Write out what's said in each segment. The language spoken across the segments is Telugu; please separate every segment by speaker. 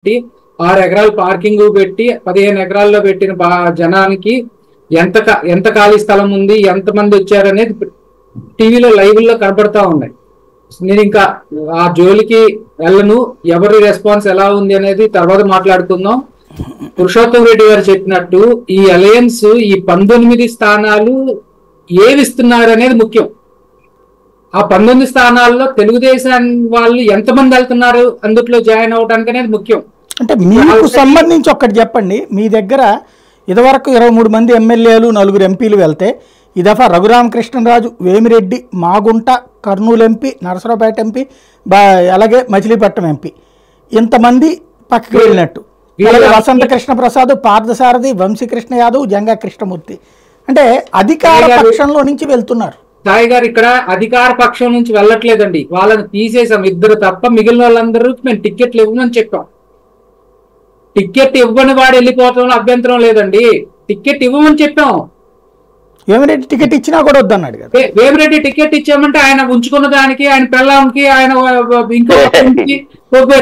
Speaker 1: పెట్టి 6 ఎకరాలు పార్కింగ్ పెట్టి 15 ఎకరాల్లో పెట్టిన జనానికి ఎంత ఖాళీ స్థలం ఉంది, ఎంతమంది వచ్చారనేది టీవీలో లైవ్లో కనపడతా ఉన్నాయి. నేను ఇంకా ఆ జోలికి వెళ్ళను. ఎవరి రెస్పాన్స్ ఎలా ఉంది అనేది తర్వాత మాట్లాడుకుందాం. పురుషోత్తం రెడ్డి గారు చెప్పినట్టు ఈ అలయన్స్ ఈ 19 స్థానాలు ఏవిస్తున్నారు అనేది ముఖ్యం. ఆ 19 స్థానాల్లో తెలుగుదేశం వాళ్ళు ఎంతమంది వెళ్తున్నారు అందుట్లో జాయిన్ అవడానికి అనేది ముఖ్యం.
Speaker 2: అంటే మీకు సంబంధించి ఒక్కటి చెప్పండి. మీ దగ్గర ఇదివరకు 23 మంది ఎమ్మెల్యేలు 4 ఎంపీలు వెళ్తే ఈ దఫా రఘురామకృష్ణరాజు, వేమిరెడ్డి, మాగుంట, కర్నూలు ఎంపీ, నరసరావుపేట ఎంపీ, అలాగే మచిలీపట్నం ఎంపీ ఇంతమంది పక్కకి వెళ్ళినట్టు. వసంత కృష్ణ ప్రసాద్, పార్థసారథి, వంశీకృష్ణ యాదవ్, జంగా కృష్ణమూర్తి అంటే అధికార పక్షంలో నుంచి వెళ్తున్నారు.
Speaker 1: సాయి గారు ఇక్కడ అధికార పక్షం నుంచి వెళ్ళట్లేదండి, వాళ్ళని తీసేసాం. 2 తప్ప మిగిలిన వాళ్ళందరూ మేము టికెట్లు ఇవ్వమని చెప్పాం. టికెట్ ఇవ్వని వాడు వెళ్ళిపోవటంలో అభ్యంతరం లేదండి, టికెట్ ఇవ్వమని చెప్పాం.
Speaker 2: వేమిరెడ్డి టికెట్ ఇచ్చినా కూడా వద్దన్నాడు కదా.
Speaker 1: వేమిరెడ్డి టికెట్ ఇచ్చామంటే ఆయన ఉంచుకున్న దానికి, ఆయన పిల్లలకి, ఆయన ఇంకో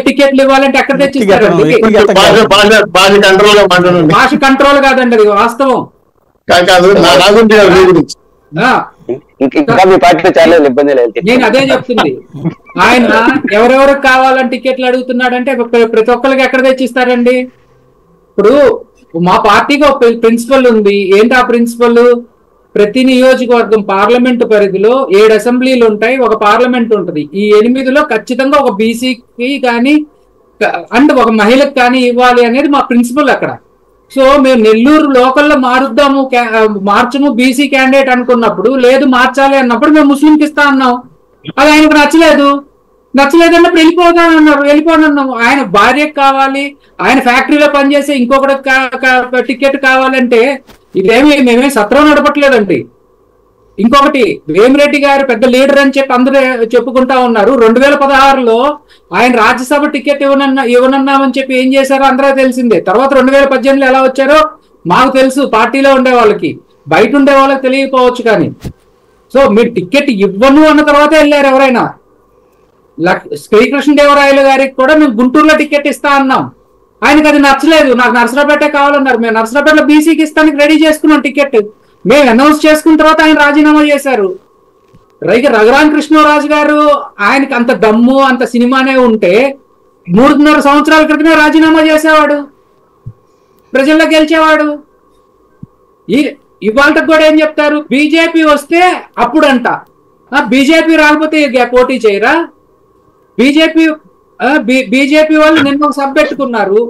Speaker 1: టికెట్లు ఇవ్వాలంటే ఎక్కడ తెచ్చిస్తారండి? భాష కంట్రోల్ కాదండి, అది వాస్తవం. నేను అదే చెప్తుంది. ఆయన ఎవరెవరికి కావాలని టికెట్లు అడుగుతున్నాడంటే ప్రతి ఒక్కరికి ఎక్కడ తెచ్చిస్తారండి? ఇప్పుడు మా పార్టీకి ఒక ప్రిన్సిపల్ ఉంది. ఏంటి ఆ ప్రిన్సిపల్? ప్రతి నియోజకవర్గం పార్లమెంటు పరిధిలో 7 అసెంబ్లీలు ఉంటాయి, ఒక పార్లమెంట్ ఉంటుంది. ఈ 8లో ఖచ్చితంగా ఒక బీసీకి కానీ అండ్ ఒక మహిళకు కానీ ఇవ్వాలి అనేది మా ప్రిన్సిపల్ అక్కడ. సో మేము నెల్లూరు లోకల్లో మార్చము బీసీ క్యాండిడేట్ అనుకున్నప్పుడు, లేదు మార్చాలి అన్నప్పుడు మేము ముస్లింకి ఇస్తా అన్నాం. అది ఆయనకు నచ్చలేదన్నప్పుడు వెళ్ళిపోనన్నాము. ఆయన భార్యకు కావాలి, ఆయన ఫ్యాక్టరీలో పనిచేసే ఇంకొకటి టికెట్ కావాలంటే మేమే సత్రం నడపట్లేదండి. ఇంకొకటి, వేమిరెడ్డి గారు పెద్ద లీడర్ అని చెప్పి అందరూ చెప్పుకుంటా ఉన్నారు. 2016లో ఆయన రాజ్యసభ టికెట్ ఇవ్వనన్నామని చెప్పి ఏం చేశారో అందరూ తెలిసిందే. తర్వాత 2018లో ఎలా వచ్చారో మాకు తెలుసు, పార్టీలో ఉండే వాళ్ళకి, బయట ఉండే వాళ్ళకి తెలియకపోవచ్చు. కానీ సో మీరు టికెట్ ఇవ్వను అన్న తర్వాత వెళ్ళారు ఎవరైనా. శ్రీకృష్ణదేవరాయలు గారికి కూడా మేము గుంటూరులో టికెట్ ఇస్తా అన్నాం, ఆయనకు అది నచ్చలేదు. నాకు నరసరావుపేట కావాలన్నారు. మేము నరసరావుపేటలో బీసీకి ఇస్తానికి రెడీ చేసుకున్నాం టికెట్. మేము అనౌన్స్ చేసుకున్న తర్వాత ఆయన రాజీనామా చేశారు. రఘురామకృష్ణరాజు గారు ఆయనకి అంత దమ్ము, అంత సినిమానే ఉంటే 3.5 సంవత్సరాల క్రితమే రాజీనామా చేసేవాడు, ప్రజల్లో గెలిచేవాడు. ఇవాళకి కూడా ఏం చెప్తారు? బీజేపీ వస్తే అప్పుడంట, బీజేపీ రాకపోతే పోటీ చేయరా? బీజేపీ వాళ్ళు నిన్న ఒక సభ పెట్టుకున్నారు,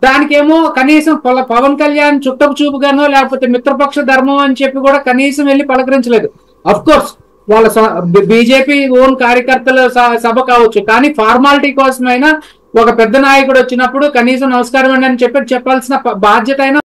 Speaker 1: దానికేమో కనీసం పవన్ కళ్యాణ్ చుట్టపు చూపుగానో లేకపోతే మిత్రపక్ష ధర్మం అని చెప్పి కూడా కనీసం వెళ్ళి పలకరించలేదు. అఫ్ కోర్స్ వాళ్ళ బీజేపీ ఓన్ కార్యకర్తల సభ కావచ్చు, కానీ ఫార్మాలిటీ కోసమైనా ఒక పెద్ద నాయకుడు వచ్చినప్పుడు కనీసం నమస్కారం అండి అని చెప్పాల్సిన బాధ్యత అయినా